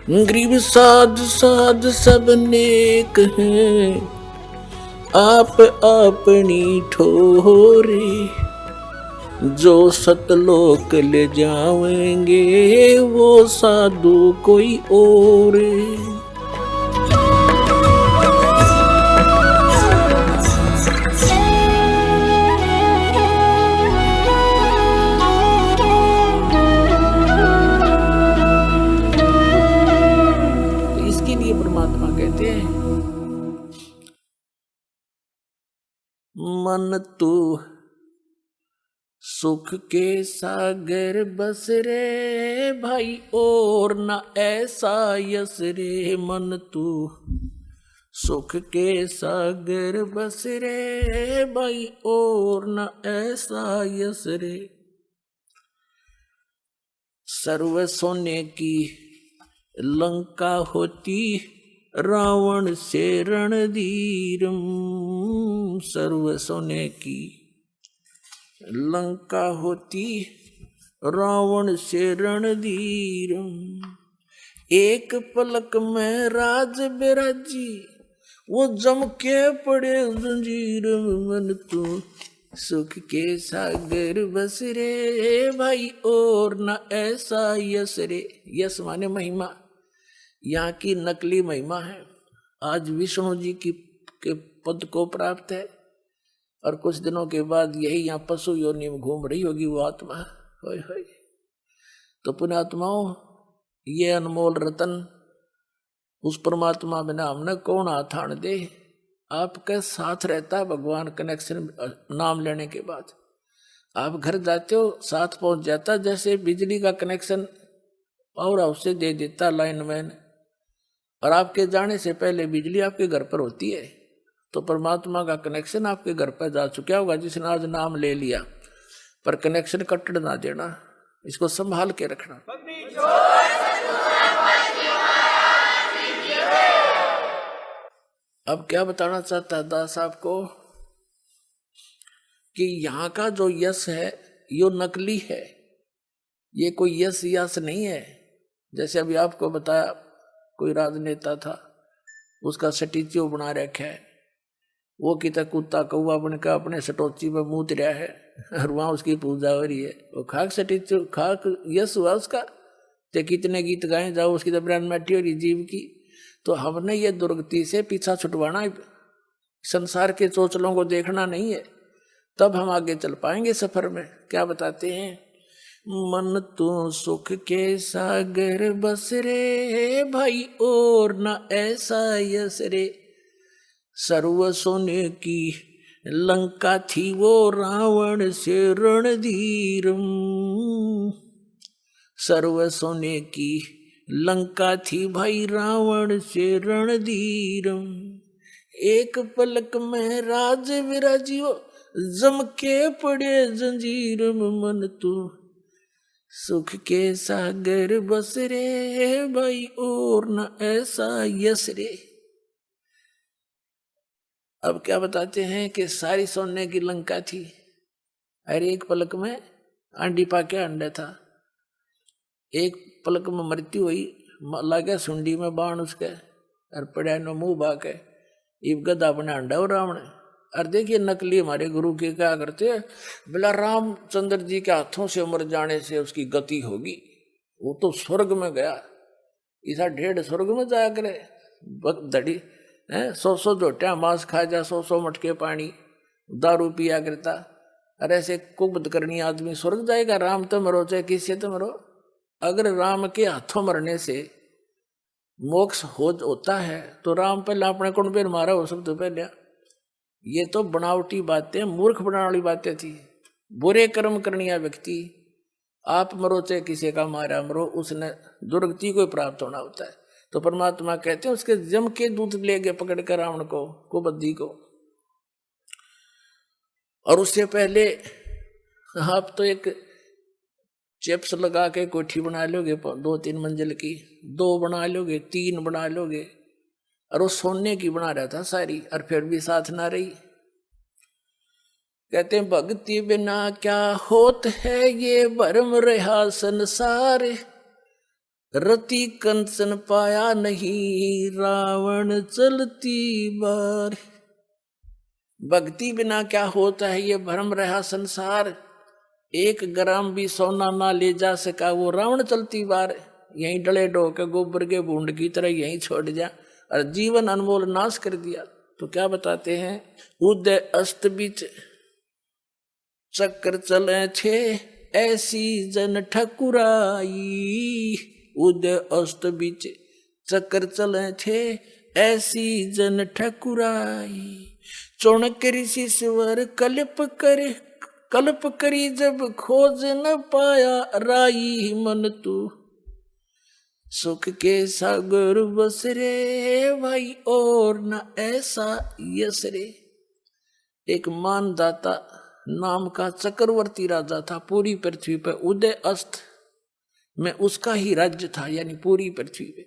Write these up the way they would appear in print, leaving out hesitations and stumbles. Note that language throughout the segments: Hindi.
गरीब साध साध सब नेक हैं, आप अपनी ठोरे। जो सतलोक ले जाएंगे वो साधु कोई और। इसके लिए परमात्मा कहते हैं मन तू सुख के सागर बस रे भाई और न ऐसा यस रे। मन तू सुख के सागर बस रे भाई और न ऐसा यस रे। सर्व सोने की लंका होती रावण से रणधीरम। सर्व सोने की लंका होती रावण से रणधीरम। एक पलक में राज बिराजी वो जम के पड़े जंजीर। मन तू सुख के सागर बस रे भाई और न ऐसा यस रे। यस माने महिमा, यहाँ की नकली महिमा है। आज विष्णु जी की के पद को प्राप्त है और कुछ दिनों के बाद यही यहाँ पशु योनि में घूम रही होगी वो आत्मा। होय होय। तो पुण्यात्माओं, ये अनमोल रतन उस परमात्मा बिना हमने कौन हाथ आन दे। आपके साथ रहता है भगवान कनेक्शन नाम लेने के बाद। आप घर जाते हो साथ पहुंच जाता, जैसे बिजली का कनेक्शन पावर हाउस से दे देता लाइनमैन, और आपके जाने से पहले बिजली आपके घर पर होती है। तो परमात्मा का कनेक्शन आपके घर पर जा चुका होगा जिसने आज नाम ले लिया। पर कनेक्शन कट ना देना, इसको संभाल के रखना। अब क्या बताना चाहता है दास आपको कि यहाँ का जो यश है यो नकली है, ये कोई यश यश नहीं है। जैसे अभी आपको बताया कोई राजनेता था, उसका स्टैच्यू बना रखा है, वो कितना कुत्ता कौवा बनकर अपने सटोची में मूत रहा है और वहां उसकी पूजा हो रही है। वो खाक स्टैच्यू खाक यश हुआ उसका। ते कितने गीत गाए जाओ उसकी तो ब्रांड मैटी हो रही जीव की। तो हमने ये दुर्गति से पीछा छुटवाना है, संसार के चोचलों को देखना नहीं है, तब हम आगे चल पाएंगे सफर में। क्या बताते हैं, मन तू सुख के सागर बस रे भाई और न ऐसा यस रे। सर्व सोने की लंका थी वो रावण से रणधीरम। सर्व सोने की लंका थी भाई रावण से रणधीरम। एक पलक में राज विराजियो जम के पड़े जंजीर। मन तू सुख के सागर बस रे भाई और न ऐसा यस रे। अब क्या बताते हैं कि सारी सोने की लंका थी, अरे एक पलक में आंडी पाके अंडा था। एक पलक में मृत्यु हुई, लगे सुंडी में बाण उसके और पड़ा नो मुंह बाके इब गदा बने अंडा और रावण। और देखिए नकली हमारे गुरु के क्या करते हैं, बोला रामचंद्र जी के हाथों से मर जाने से उसकी गति होगी, वो तो स्वर्ग में गया। ऐसा ढेर स्वर्ग में जाया करे धड़ी है, 100 जोटिया मांस खा जा, 100 मटके पानी दारू पिया करता। अरे ऐसे कुबद करनी आदमी स्वर्ग जाएगा? राम तो मरो चाहे किससे तो मरो, अगर राम के हाथों मरने से मोक्ष होता है तो राम पहले अपने कौन पे मारा हो सब तो पहले। ये तो बनावटी बातें, मूर्ख बनाने वाली बातें थी। बुरे कर्म करनिया व्यक्ति आप मरो चाहे किसी का मारा मरो, उसने दुर्गति को प्राप्त होना होता है। तो परमात्मा कहते हैं उसके जम के दूत ले गए पकड़ कर रावण को, कुबद्दी को। और उससे पहले आप तो एक चिप्स लगा के कोठी बना लोगे 2-3 मंजिल की, 2 बना लोगे, 3 बना लोगे, और वो सोने की बना रहा था सारी, और फिर भी साथ ना रही। कहते हैं भक्ति बिना क्या होत है ये भरम रहा संसार। रति कंचन पाया नहीं, रावण चलती बार। भक्ति बिना क्या होता है ये भ्रम रहा संसार, 1 ग्राम भी सोना ना ले जा सका वो रावण चलती बार। यहीं डले डो के गोबर के बूंद की तरह यहीं छोड़ जा और जीवन अनमोल नाश कर दिया। तो क्या बताते हैं, उदय अस्त बीच चक्कर चले छे, ऐसी जन ठकुराई। उदय अस्त बीच चक्कर चले छे, ऐसी जन ठकुराई। चौणक ऋषि स्वर कल्प करी जब खोज न पाया, राई मन तू सुख के सागर बस रे भाई, और न ऐसा यस रे। एक मानदाता नाम का चक्रवर्ती राजा था पूरी पृथ्वी पर। उदय अस्त में उसका ही राज्य था, यानी पूरी पृथ्वी पे।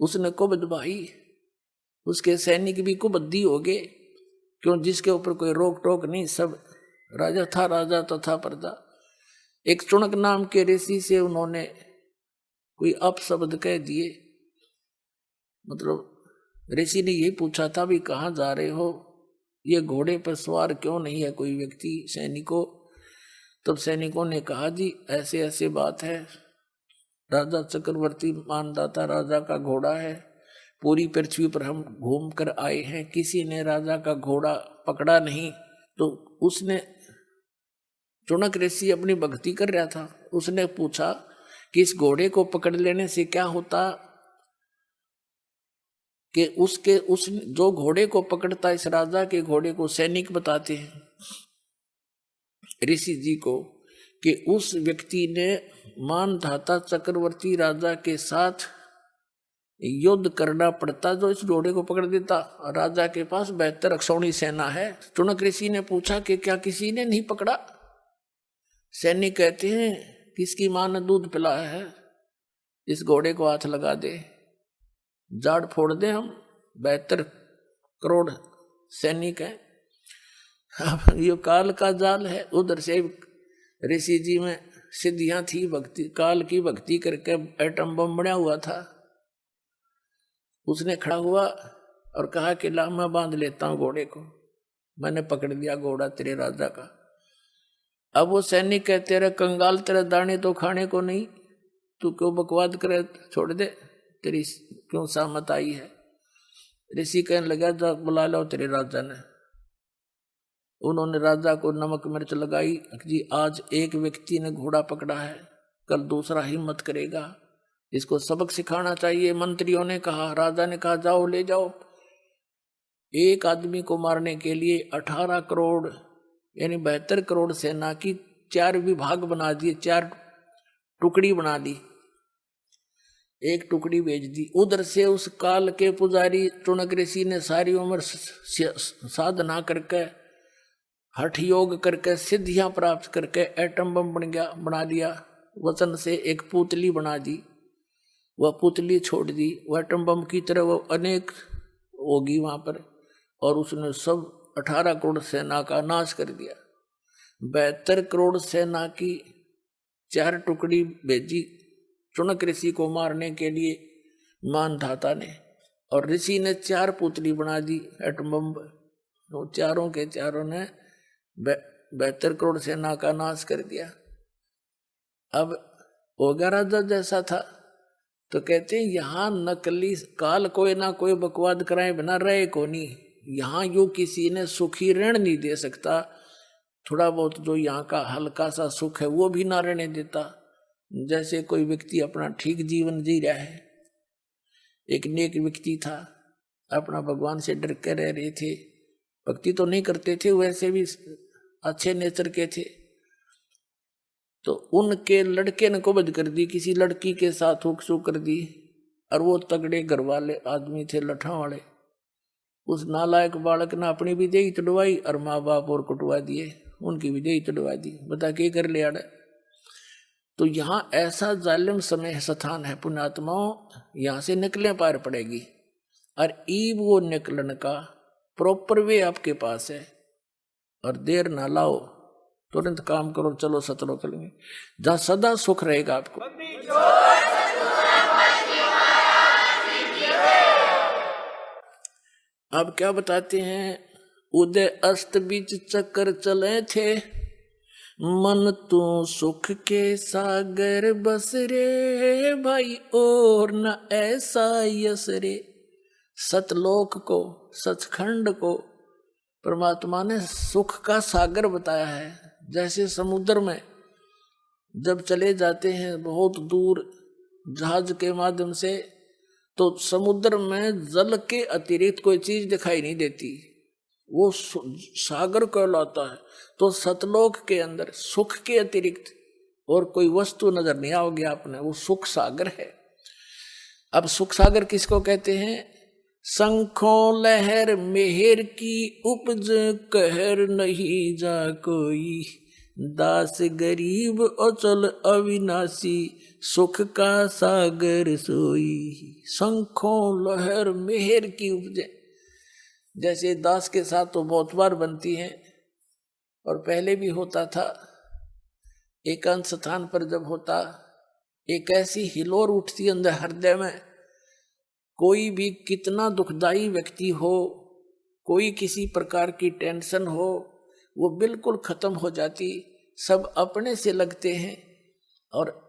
उसने कुबद भाई, उसके सैनिक भी कुबद्दी हो गए, क्यों जिसके ऊपर कोई रोक टोक नहीं, सब राजा था, राजा तो था प्रजा। एक चुणक नाम के ऋषि से उन्होंने कोई अपशब्द कह दिए, मतलब ऋषि ने यही पूछा था भी कहाँ जा रहे हो, ये घोड़े पर सवार क्यों नहीं है कोई व्यक्ति सैनिकों। तब सैनिकों ने कहा जी ऐसे ऐसे बात है, राजा चक्रवर्ती मानदाता राजा का घोड़ा है, पूरी पृथ्वी पर हम घूम कर आए हैं, किसी ने राजा का घोड़ा पकड़ा नहीं। तो उसने चुणक ऋषि अपनी भक्ति कर रहा था, उसने पूछा कि इस घोड़े को पकड़ लेने से क्या होता, कि उस जो घोड़े को पकड़ता इस राजा के घोड़े को सैनिक बताते हैं ऋषि जी को, कि उस व्यक्ति ने मानधाता चक्रवर्ती राजा के साथ युद्ध करना पड़ता जो इस घोड़े को पकड़ देता। राजा के पास 72 अक्षौणी सेना है। चुणक ऋषि ने पूछा कि क्या किसी ने नहीं पकड़ा। सैनिक कहते हैं किसकी मां ने दूध पिलाया है, इस घोड़े को हाथ लगा दे, जाड़ फोड़ दे हम, 72 करोड़ सैनिक हैं। अब ये काल का जाल है। उधर से ऋषि जी में सिद्धियां थी, भक्ति काल की भक्ति करके एटम बम बना हुआ था। उसने खड़ा हुआ और कहा कि ला मैं बांध लेता हूं घोड़े को, मैंने पकड़ लिया घोड़ा तेरे राजा का। अब वो सैनिक कहते रहे कंगाल तेरे दाने तो खाने को नहीं, तू क्यों बकवाद करे, छोड़ दे, तेरी क्यों सहमत आई है। ऋषि कहने लगा जा बुला लो तेरे राजा ने। उन्होंने राजा को नमक मिर्च लगाई, जी आज एक व्यक्ति ने घोड़ा पकड़ा है, कल दूसरा हिम्मत करेगा, इसको सबक सिखाना चाहिए। मंत्रियों ने कहा, राजा ने कहा जाओ ले जाओ। एक आदमी को मारने के लिए 18 करोड़ यानी 72 करोड़ सेना की 4 विभाग बना दिए, 4 टुकड़ी बना दी, एक टुकड़ी भेज दी। उधर से उस काल के पुजारी चुणक ऋषि ने सारी उम्र साधना करके हठ योग करके सिद्धियां प्राप्त करके एटम बम बना दिया। वचन से एक पुतली बना दी, वह पुतली छोड़ दी, वह एटम बम की तरह वो अनेक होगी वहां पर, और उसने सब 18 करोड़ सेना का नाश कर दिया। 72 करोड़ सेना की 4 टुकड़ी भेजी चुणक ऋषि को मारने के लिए मानधाता ने, और ऋषि ने 4 पुतली बना दी एटम बम। तो चारों के चारों ने 72 करोड़ सेना का नाश कर दिया। अब होगा राजा जैसा था। तो कहते हैं यहाँ नकली काल कोई ना कोई बकवाद कराए बिना रहे को नहीं। यहाँ यू किसी ने सुखी ऋण नहीं दे सकता, थोड़ा बहुत जो यहाँ का हल्का सा सुख है वो भी ना रहने देता। जैसे कोई व्यक्ति अपना ठीक जीवन जी रहा है, एक नेक व्यक्ति था, अपना भगवान से डर के रह रहे थे, भक्ति तो नहीं करते थे, वैसे भी अच्छे नेचर के थे। तो उनके लड़के ने कुबद कर दी, किसी लड़की के साथ हुक्सू कर दी, और वो तगड़े घर वाले आदमी थे, लठा वाले। उस नालायक बालक ने अपनी भी देही तुड़वाई और माँ बाप और कुटवा दिए, उनकी भी देही तुड़वा दी। बता के कर ले आड़ा। तो यहाँ ऐसा जालिम समय स्थान है पुण्यात्माओं, यहाँ से निकले पार पड़ेगी। और ईब वो निकलन का प्रॉपर वे आपके पास है, और देर ना लाओ, तुरंत काम करो, चलो सतलो करेंगे, जहाँ सदा सुख रहेगा आपको। अब क्या बताते हैं, उदय अस्त बीच चक्कर चले थे, मन तू सुख के सागर बस रे भाई और न ऐसा यस रे। सतलोक को, सचखंड को परमात्मा ने सुख का सागर बताया है। जैसे समुद्र में जब चले जाते हैं बहुत दूर जहाज के माध्यम से, तो समुद्र में जल के अतिरिक्त कोई चीज दिखाई नहीं देती, वो सागर कहलाता है। तो सतलोक के अंदर सुख के अतिरिक्त और कोई वस्तु नजर नहीं आओगे आपने, वो सुख सागर है। अब सुख सागर किसको कहते हैं? शंखों लहर मेहर की उपज कहर नहीं जा कोई, दास गरीब अचल अविनाशी सुख का सागर सोई। शंखों लहर मेहर की उपज, जैसे दास के साथ तो बहुत बार बनती है और पहले भी होता था। एकांत स्थान पर जब होता, एक ऐसी हिलोर उठती अंदर हृदय में, कोई भी कितना दुखदाई व्यक्ति हो, कोई किसी प्रकार की टेंशन हो, वो बिल्कुल खत्म हो जाती। सब अपने से लगते हैं और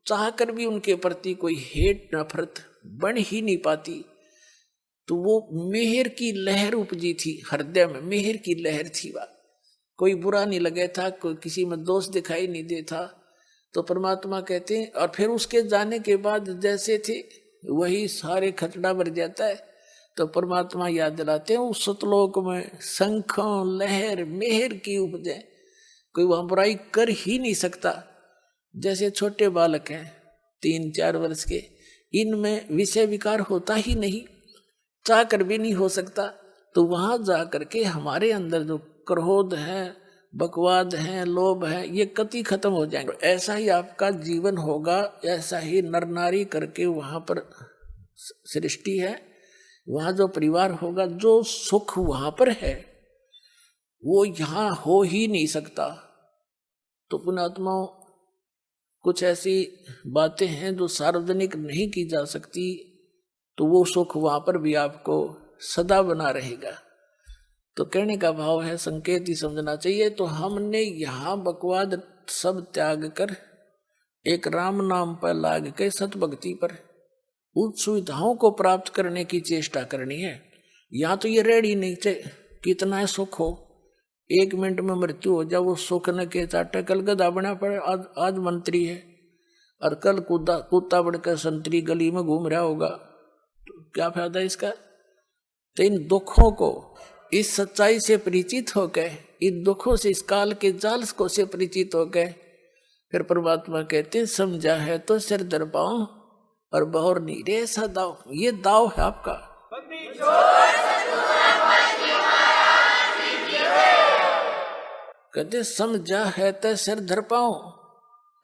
चाहकर भी उनके प्रति कोई हेट नफरत बन ही नहीं पाती। तो वो मेहर की लहर उपजी थी हृदय में, मेहर की लहर थी। वह कोई बुरा नहीं लगे था, कोई किसी में दोष दिखाई नहीं देता। तो परमात्मा कहते हैं, और फिर उसके जाने के बाद जैसे थे वही सारे खतरा भर जाता है। तो परमात्मा याद दिलाते हैं, उस सतलोक में शंखों लहर मेहर की उपजे, कोई वहां बुराई कर ही नहीं सकता। जैसे छोटे बालक हैं 3-4 वर्ष के, इनमें विषय विकार होता ही नहीं, चाह कर भी नहीं हो सकता। तो वहां जा करके हमारे अंदर जो क्रोध है, बकवाद है, लोभ है, ये कति खत्म हो जाएंगे। ऐसा ही आपका जीवन होगा, ऐसा ही नर नारी करके वहां पर सृष्टि है, वहां जो परिवार होगा, जो सुख वहां पर है वो यहाँ हो ही नहीं सकता। तो पुण्यात्माओं, कुछ ऐसी बातें हैं जो सार्वजनिक नहीं की जा सकती, तो वो सुख वहां पर भी आपको सदा बना रहेगा। तो कहने का भाव है, संकेत ही समझना चाहिए। तो हमने यहाँ बकवाद सब त्याग कर एक राम नाम पर लाग के सतभक्ति पर उन सुविधाओं को प्राप्त करने की चेष्टा करनी है। यहाँ तो ये रेडी नहीं चाहिए, कितना है सुख हो, 1 मिनट में मृत्यु हो जाए, वो सुख न के चाटे। कल गधा बना पड़े, आज मंत्री है, और कल कुत्ता बढ़कर संतरी गली में घूम रहा होगा, तो क्या फायदा इसका। तो इन दुखों को, इस सच्चाई से परिचित होकर, इन दुखों से, इस काल के जाल को से परिचित होकर, फिर परमात्मा कहते हैं, समझा है तो सिर दर पाओ और बहुर नीरे ऐसा दाव। ये दाव है आपका। कहते समझा है तो सिर धर पाओ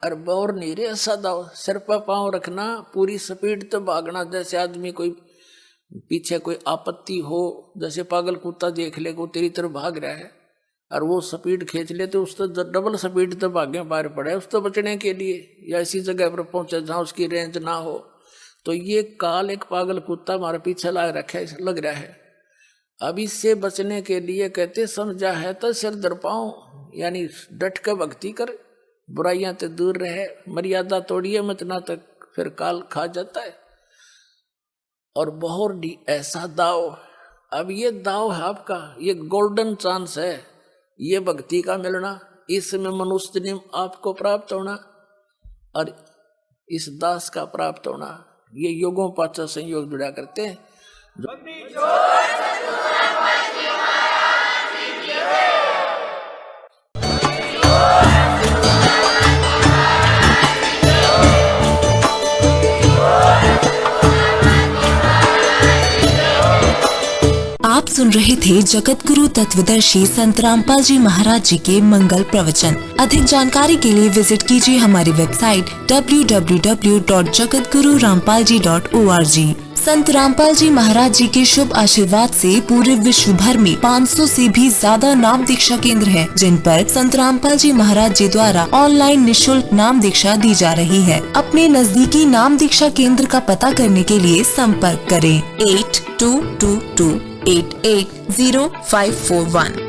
और बहुर नीरे ऐसा दाव। सिर पर पाँव रखना, पूरी स्पीड तो भागना। जैसे आदमी कोई पीछे कोई आपत्ति हो, जैसे पागल कुत्ता देख ले को तेरी तरफ भाग रहा है और वो स्पीड खींच ले, तो उस तो डबल स्पीड तो भागे बाहर पड़े उस तो बचने के लिए, या ऐसी जगह पर पहुंचे जहाँ उसकी रेंज ना हो। तो ये काल एक पागल कुत्ता हमारे पीछे लग रहा है। अब इससे बचने के लिए कहते समझा है तो सिर दर पाओ, यानी डट कर भक्ति कर, बुराइयां तो दूर रहे, मर्यादा तोड़िए मत, ना तक फिर काल खा जाता है। और बहुर ऐसा दाव, अब ये दाव है आपका, ये गोल्डन चांस है, ये भक्ति का मिलना, इसमें मनुष्य जन्म आपको प्राप्त होना और इस दास का प्राप्त होना, ये योगों पाचा संयोग जुड़ा करते हैं। आप सुन रहे थे जगत गुरु तत्वदर्शी संत रामपाल जी महाराज जी के मंगल प्रवचन। अधिक जानकारी के लिए विजिट कीजिए हमारी वेबसाइट www.jagatgururampalji.org। संत रामपाल जी महाराज जी के शुभ आशीर्वाद से पूरे विश्व भर में 500 से भी ज्यादा नाम दीक्षा केंद्र हैं, जिन पर संत रामपाल जी महाराज जी द्वारा ऑनलाइन निशुल्क नाम दीक्षा दी जा रही है। अपने नजदीकी नाम दीक्षा केंद्र का पता करने के लिए संपर्क करें 8222880541।